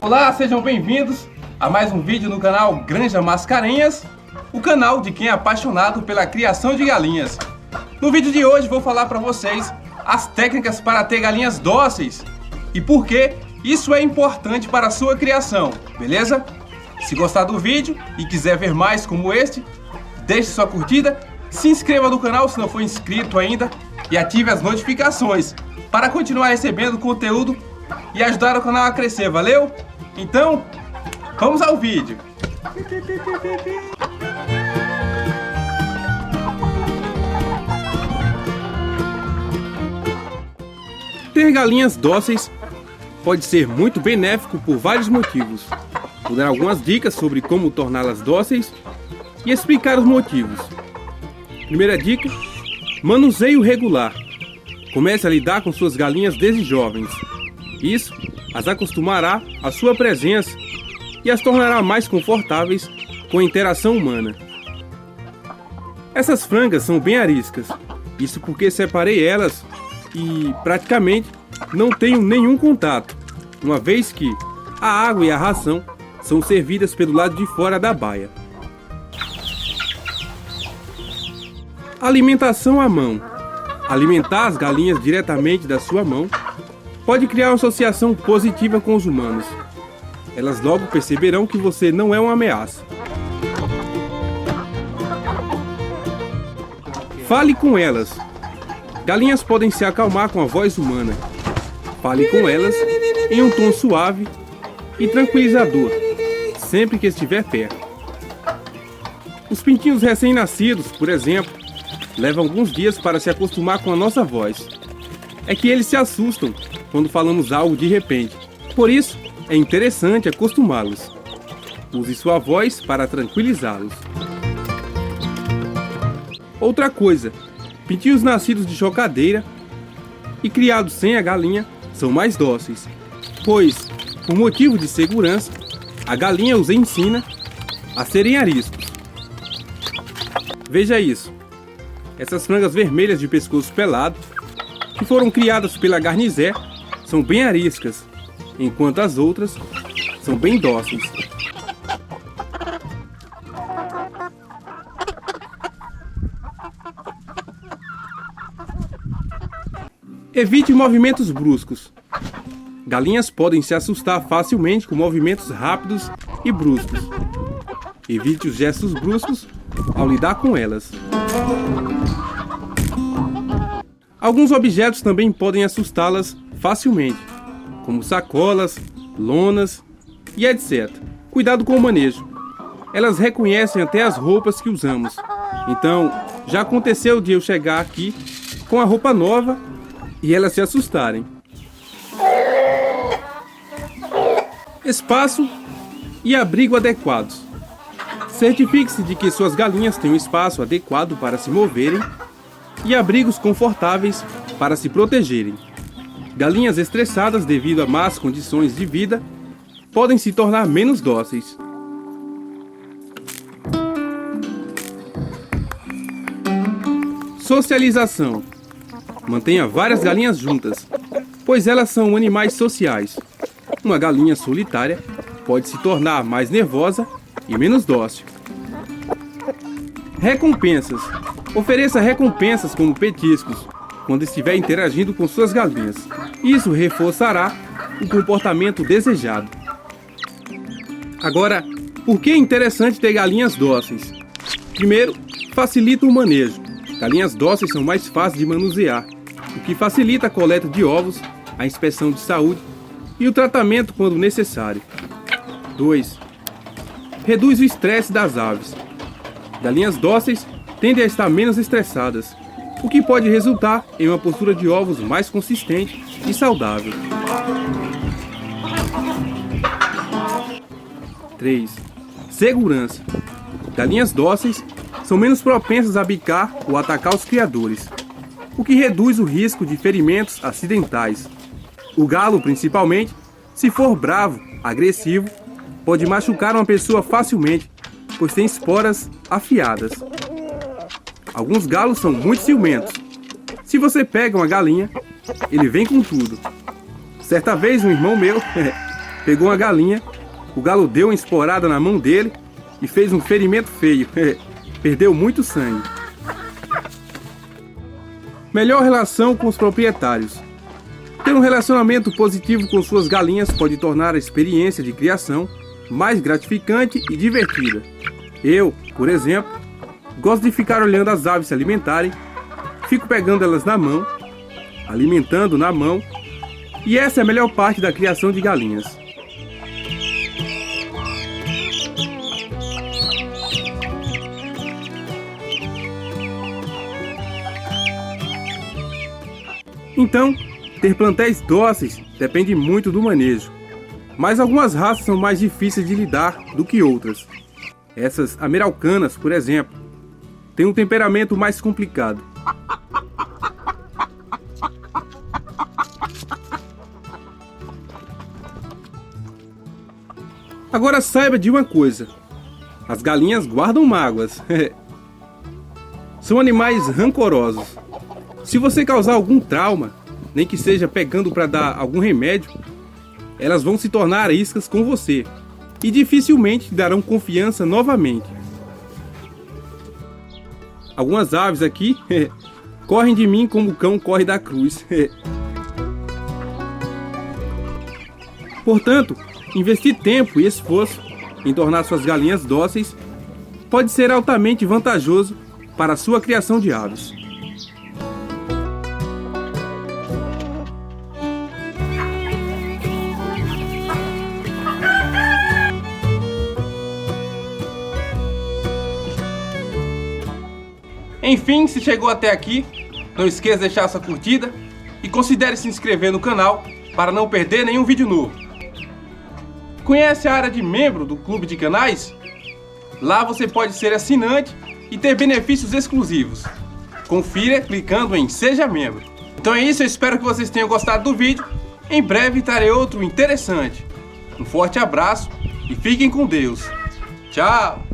Olá, sejam bem-vindos a mais um vídeo no canal Granja Mascarenhas, o canal de quem é apaixonado pela criação de galinhas. No vídeo de hoje vou falar para vocês as técnicas para ter galinhas dóceis e por que isso é importante para a sua criação, beleza? Se gostar do vídeo e quiser ver mais como este, deixe sua curtida, se inscreva no canal se não for inscrito ainda e ative as notificações para continuar recebendo conteúdo e ajudar o canal a crescer, valeu? Então, vamos ao vídeo! Ter galinhas dóceis pode ser muito benéfico por vários motivos. Vou dar algumas dicas sobre como torná-las dóceis e explicar os motivos. Primeira dica: manuseio regular. Comece a lidar com suas galinhas desde jovens. Isso as acostumará à sua presença e as tornará mais confortáveis com a interação humana. Essas frangas são bem ariscas, isso porque separei elas e praticamente não tenho nenhum contato, uma vez que a água e a ração são servidas pelo lado de fora da baia. Alimentação à mão. Alimentar as galinhas diretamente da sua mão pode criar uma associação positiva com os humanos. Elas logo perceberão que você não é uma ameaça. Fale com elas. Galinhas podem se acalmar com a voz humana. Fale com elas em um tom suave e tranquilizador, sempre que estiver perto. Os pintinhos recém-nascidos, por exemplo, levam alguns dias para se acostumar com a nossa voz. É que eles se assustam quando falamos algo de repente. Por isso, é interessante acostumá-los. Use sua voz para tranquilizá-los. Outra coisa, pintinhos nascidos de chocadeira e criados sem a galinha são mais dóceis, pois, por motivo de segurança, a galinha os ensina a serem ariscos. Veja isso. Essas frangas vermelhas de pescoço pelado, que foram criadas pela Garnizer, são bem ariscas, enquanto as outras são bem dóceis. Evite movimentos bruscos. Galinhas podem se assustar facilmente com movimentos rápidos e bruscos. Evite os gestos bruscos ao lidar com elas. Alguns objetos também podem assustá-las facilmente, como sacolas, lonas e etc. Cuidado com o manejo. Elas reconhecem até as roupas que usamos. Então, já aconteceu de eu chegar aqui com a roupa nova e elas se assustarem. Espaço e abrigo adequados. Certifique-se de que suas galinhas têm um espaço adequado para se moverem e abrigos confortáveis para se protegerem. Galinhas estressadas devido a más condições de vida podem se tornar menos dóceis. Socialização. Mantenha várias galinhas juntas, pois elas são animais sociais. Uma galinha solitária pode se tornar mais nervosa e menos dócil. Recompensas. Ofereça recompensas como petiscos quando estiver interagindo com suas galinhas. Isso reforçará o comportamento desejado. Agora, por que é interessante ter galinhas dóceis? Primeiro, facilita o manejo. Galinhas dóceis são mais fáceis de manusear, o que facilita a coleta de ovos, a inspeção de saúde e o tratamento quando necessário. 2. Reduz o estresse das aves. Galinhas dóceis tendem a estar menos estressadas, o que pode resultar em uma postura de ovos mais consistente e saudável. 3. Segurança. Galinhas dóceis são menos propensas a bicar ou atacar os criadores, o que reduz o risco de ferimentos acidentais. O galo, principalmente, se for bravo, agressivo, pode machucar uma pessoa facilmente, pois tem esporas afiadas. Alguns galos são muito ciumentos. Se você pega uma galinha, ele vem com tudo. Certa vez um irmão meu pegou uma galinha, o galo deu uma esporada na mão dele e fez um ferimento feio. Perdeu muito sangue. Melhor relação com os proprietários. Ter um relacionamento positivo com suas galinhas pode tornar a experiência de criação mais gratificante e divertida. Eu, por exemplo, gosto de ficar olhando as aves se alimentarem, fico pegando elas na mão, alimentando na mão, e essa é a melhor parte da criação de galinhas. Então, ter plantéis dóceis depende muito do manejo, mas algumas raças são mais difíceis de lidar do que outras. Essas ameraucanas, por exemplo, têm um temperamento mais complicado. Agora saiba de uma coisa: as galinhas guardam mágoas. São animais rancorosos. Se você causar algum trauma, nem que seja pegando para dar algum remédio, elas vão se tornar ariscas com você e dificilmente te darão confiança novamente. Algumas aves aqui correm de mim como o cão corre da cruz. Portanto, investir tempo e esforço em tornar suas galinhas dóceis pode ser altamente vantajoso para a sua criação de aves. Enfim, se chegou até aqui, não esqueça de deixar sua curtida e considere se inscrever no canal para não perder nenhum vídeo novo. Conhece a área de membro do Clube de Canais? Lá você pode ser assinante e ter benefícios exclusivos. Confira clicando em Seja Membro. Então é isso, eu espero que vocês tenham gostado do vídeo. Em breve trarei outro interessante. Um forte abraço e fiquem com Deus. Tchau!